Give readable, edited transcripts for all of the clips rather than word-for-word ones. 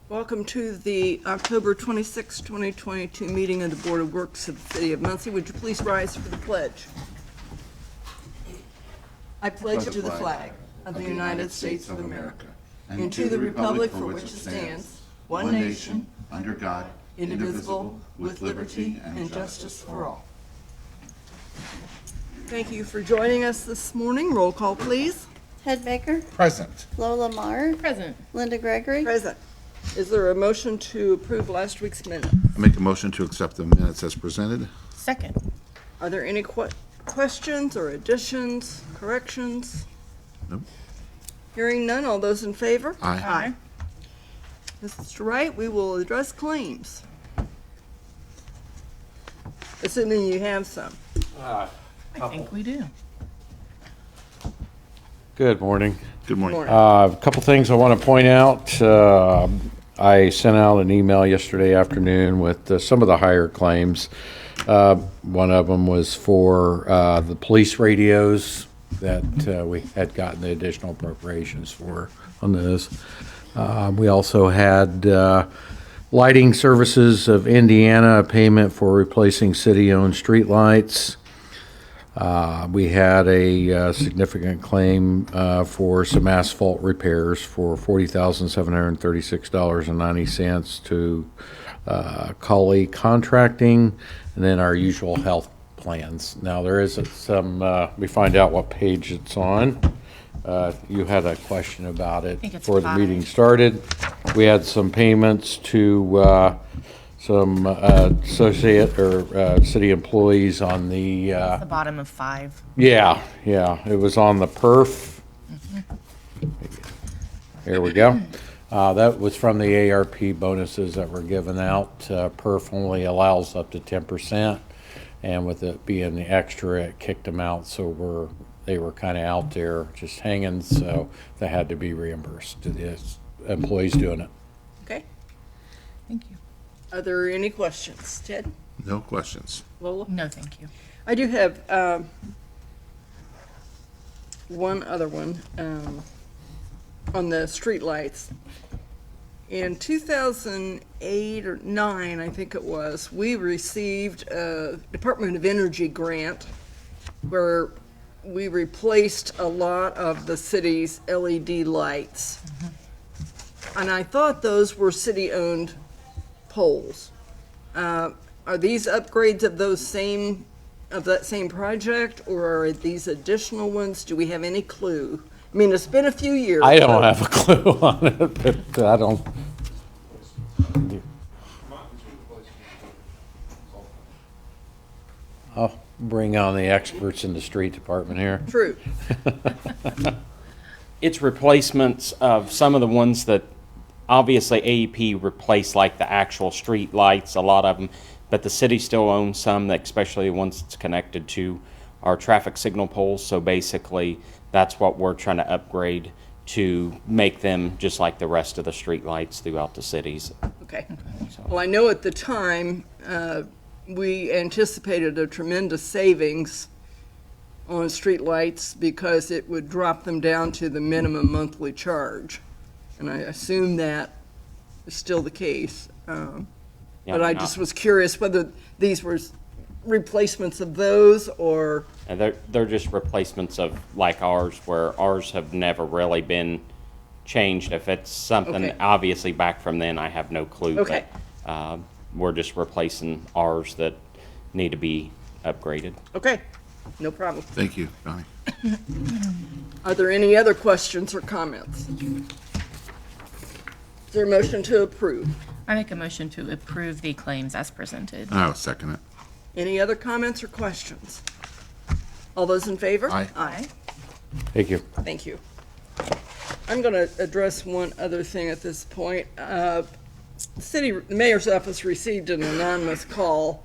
Welcome to the October 26, 2022 meeting of the Board of Works of the City of Muncie. Would you please rise for the pledge? I pledge to the flag of the United States of America and to the republic for which it stands, one nation, under God, indivisible, with liberty and justice for all. Thank you for joining us this morning. Roll call, please. Ted Baker, Present. Lola Marr, Present. Linda Gregory. Present. Is there a motion to approve last week's minutes? I make a motion to accept the minutes as presented. Second. Are there any questions or additions, corrections? Nope. Hearing none, all those in favor? Aye. Mr. Wright, we will address claims. Assuming you have some. I think we do. Good morning. Good morning. Morning. A couple things I want to point out. I sent out an email yesterday afternoon with some of the higher claims. One of them was for the police radios that we had gotten the additional appropriations for on those. We also had Lighting Services of Indiana, a payment for replacing city-owned streetlights. We had a significant claim for some asphalt repairs for $40,736.90 to Colley Contracting, and then our usual health plans. Now, there is some, we find out what page it's on. You had a question about it before the meeting started. We had some payments to some associate or city employees on the The bottom of 5. yeah, it was on the perf. Here we go. That was from the ARP bonuses that were given out. Perf only allows up to 10%, and with it being the extra, it kicked them out. So they were kind of out there just hanging, so they had to be reimbursed to the employees doing it. Okay. Thank you. Are there any questions? Ted? No questions. Lola? No, thank you. I do have one other one on the streetlights. In 2008 or 9, I think it was, we received a Department of Energy grant where we replaced a lot of the city's LED lights. And I thought those were city-owned poles. Are these upgrades of that same project, or are these additional ones? Do we have any clue? I mean, it's been a few years. I don't have a clue on it, but I don't. I'll bring on the experts in the street department here. True. It's replacements of some of the ones that obviously AEP replaced, like the actual street lights, a lot of them, but the city still owns some, especially the ones that's connected to our traffic signal poles. So basically, that's what we're trying to upgrade to make them just like the rest of the street lights throughout the cities. Okay. Well, I know at the time, we anticipated a tremendous savings on streetlights because it would drop them down to the minimum monthly charge. And I assume that is still the case. But I just was curious whether these were replacements of those or... And they're just replacements of like ours, where ours have never really been changed. If it's something Okay. obviously back from then, I have no clue. Okay. But we're just replacing ours that need to be upgraded. Okay, no problem. Thank you, Donnie. Are there any other questions or comments? Is there a motion to approve? I make a motion to approve the claims as presented. I'll second it. Any other comments or questions? All those in favor? Aye. Aye. Thank you. Thank you. I'm going to address one other thing at this point. The mayor's office received an anonymous call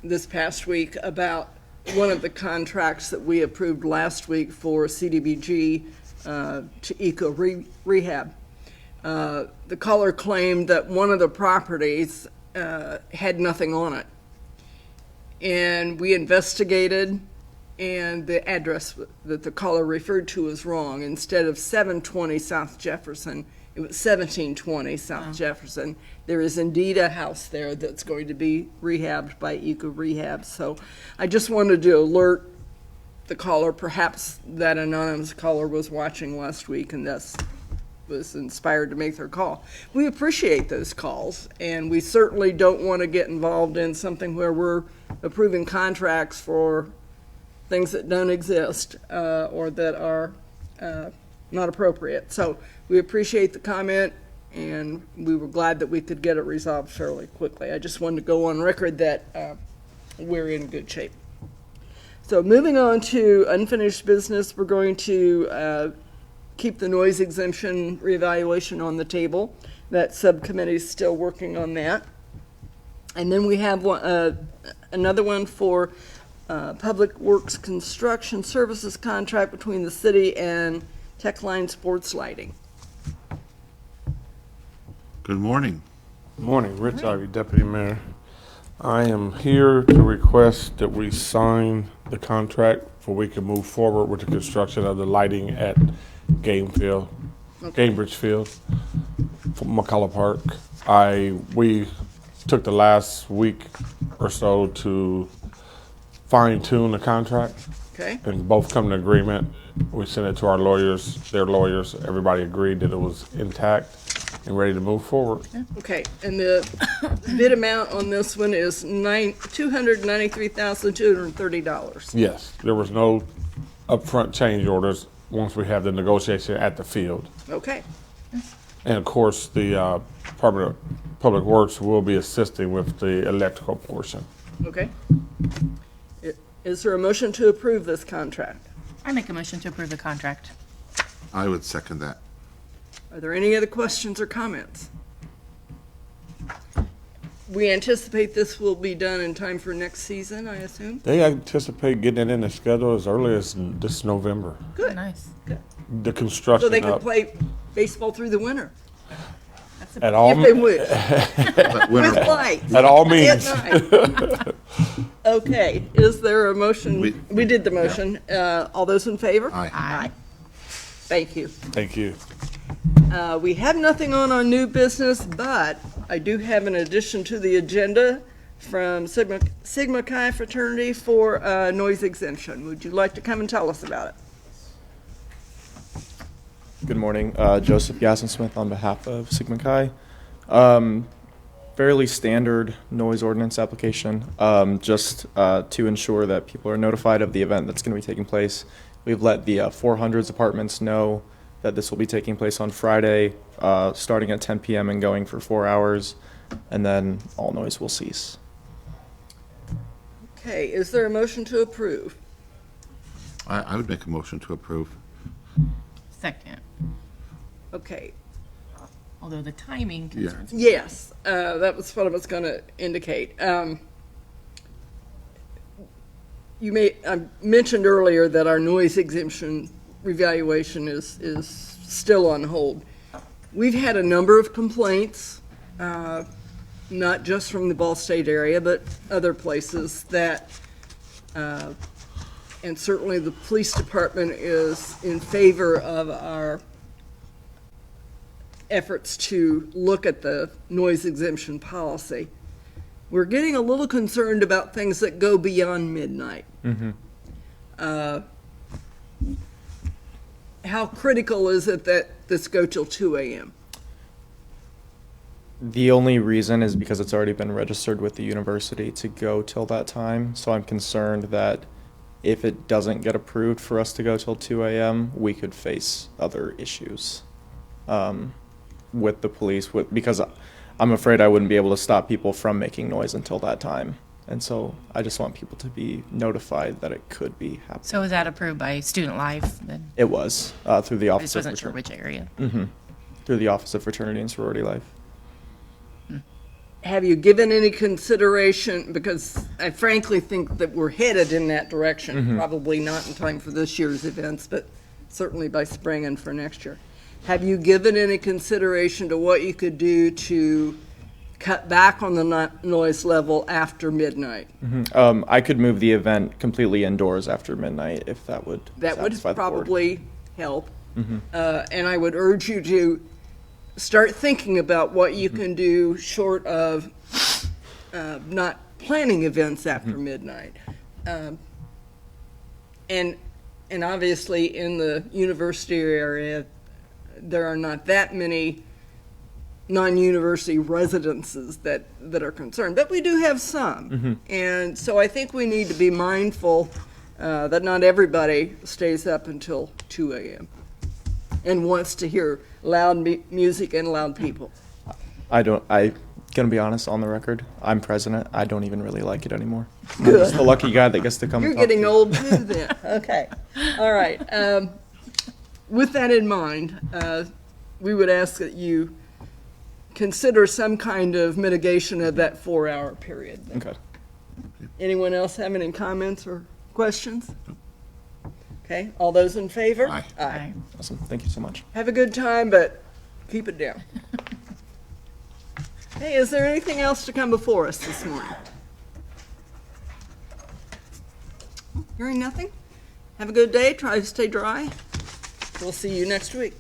this past week about one of the contracts that we approved last week for CDBG to eco rehab. The caller claimed that one of the properties had nothing on it. And we investigated, and the address that the caller referred to was wrong. Instead of 720 South Jefferson, It was 1720 South Jefferson. There is indeed a house there that's going to be rehabbed by Eco Rehab. So I just wanted to alert the caller, perhaps that anonymous caller was watching last week and thus was inspired to make their call. We appreciate those calls, and we certainly don't want to get involved in something where we're approving contracts for things that don't exist or that are not appropriate. So we appreciate the comment, and we were glad that we could get it resolved fairly quickly. I just wanted to go on record that we're in good shape. So moving on to unfinished business, we're going to keep the noise exemption reevaluation on the table. That subcommittee is still working on that. And then we have another one for Public Works Construction Services contract between the city and Techline Sports Lighting. Good morning. Morning, Rich Ivy, Deputy Mayor. I am here to request that we sign the contract for we can move forward with the construction of the lighting at Gamebridge Field, from McCullough Park. We took the last week or so to fine tune the contract Okay? and both come to agreement. We sent it to our lawyers, their lawyers. Everybody agreed that it was intact and ready to move forward. Okay, and the bid amount on this one is $293,230. Yes, there was no upfront change orders once we have the negotiation at the field. Okay, And of course, the Department of Public Works will be assisting with the electrical portion. okay. Is there a motion to approve this contract? I make a motion to approve the contract. I would second that. Are there any other questions or comments? We anticipate this will be done in time for next season, I assume? They anticipate getting it in the schedule as early as this November. Good. Nice. The construction So they can up play baseball through the winter, at all, if they wish, But winter with ball. lights. at all At means. night. Okay, is there a motion? We- We did the motion. All those in favor? Aye. Aye. Thank you. Thank you. We have nothing on our new business, but I do have an addition to the agenda from Sigma Chi fraternity for noise exemption. Would you like to come and tell us about it? Good morning, Joseph Yassen-Smith on behalf of Sigma Chi. Fairly standard noise ordinance application, just to ensure that people are notified of the event that's going to be taking place. We've let the 400s apartments know that this will be taking place on Friday, starting at 10 p.m. and going for 4 hours, and then all noise will cease. Okay, is there a motion to approve? I would make a motion to approve. Second. Okay, Although the timing Yeah. concerns. yes, that was what I was going to indicate. I mentioned earlier that our noise exemption revaluation is still on hold. We've had a number of complaints, not just from the Ball State area, but other places that, and certainly the police department is in favor of our efforts to look at the noise exemption policy. We're getting a little concerned about things that go beyond midnight. How critical is it that this go till 2 a.m.? The only reason is because it's already been registered with the university to go till that time, so I'm concerned that if it doesn't get approved for us to go till 2 a.m., we could face other issues with the police, because I'm afraid I wouldn't be able to stop people from making noise until that time. And so I just want people to be notified that it could be happening. So is that approved by Student Life then? It was through the I Office just of wasn't sure which area. through the Office of Fraternity and Sorority Life. Have you given any consideration, because I frankly think that we're headed in that direction, probably not in time for this year's events, but certainly by spring and for next year. Have you given any consideration to what you could do to cut back on the noise level after midnight? I could move the event completely indoors after midnight if that would That would satisfy the board. probably help. And I would urge you to start thinking about what you can do short of not planning events after midnight. And obviously in the university area, there are not that many non-university residences that are concerned, but we do have some. And so I think we need to be mindful that not everybody stays up until 2 a.m. and wants to hear loud music and loud people. Gonna be honest on the record, I'm president. I don't even really like it anymore. I'm just the lucky guy that gets to come You're and talk getting to you. old too then. Okay. All right. With that in mind, we would ask that you consider some kind of mitigation of that 4-hour period. Okay. Anyone else have any comments or questions? Okay, all those in favor? Aye. Aye. Awesome. Thank you so much. Have a good time, but keep it down. Hey, is there anything else to come before us this morning? Hearing nothing? Have a good day, try to stay dry. We'll see you next week.